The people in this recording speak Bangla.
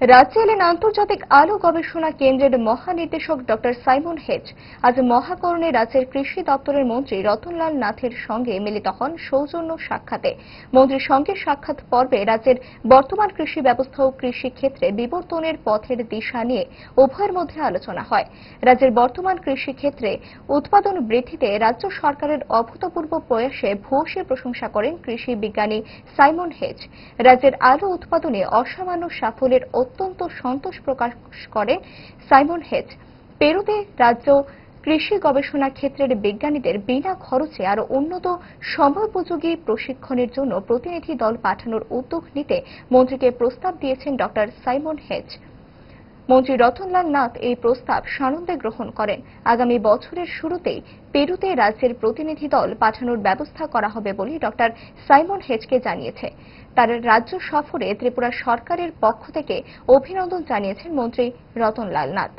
রাজ্যে এলেন আন্তর্জাতিক আলু গবেষণা কেন্দ্রের মহানির্দেশক ডক্টর সাইমন হেজ। আজ মহাকরণে রাজ্যের কৃষি দপ্তরের মন্ত্রী রতনলাল নাথের সঙ্গে মিলিত হন সৌজন্য সাক্ষাতে। মন্ত্রীর সঙ্গে সাক্ষাৎ পর্বে রাজ্যের বর্তমান কৃষি ব্যবস্থা ও কৃষি ক্ষেত্রে বিবর্তনের পথের দিশা নিয়ে উভয়ের মধ্যে আলোচনা হয়। রাজ্যের বর্তমান কৃষি ক্ষেত্রে উৎপাদন বৃদ্ধিতে রাজ্য সরকারের অভূতপূর্ব প্রয়াসে ভূয়সী প্রশংসা করেন কৃষি বিজ্ঞানী সাইমন হেজ। রাজ্যের আলু উৎপাদনে অসামান্য সাফল্যের অত্যন্ত সন্তোষ প্রকাশ করেন সাইমন হেজ। পেরুতে রাজ্য কৃষি গবেষণা ক্ষেত্রের বিজ্ঞানীদের বিনা খরচে আরও উন্নত সময়োপযোগী প্রশিক্ষণের জন্য প্রতিনিধি দল পাঠানোর উদ্যোগ নিতে মন্ত্রীকে প্রস্তাব দিয়েছেন ডক্টর সাইমন হেজ। মন্ত্রী রতনলাল নাথ এই প্রস্তাব সানন্দে গ্রহণ করেন। আগামী বছরের শুরুতেই পেরুতে রাজ্যের প্রতিনিধি দল পাঠানোর ব্যবস্থা করা হবে বলে ডক্টর সাইমন হেজকে জানিয়েছে। তার রাজ্য সফরে ত্রিপুরা সরকারের পক্ষ থেকে অভিনন্দন জানিয়েছেন মন্ত্রী রতনলাল নাথ।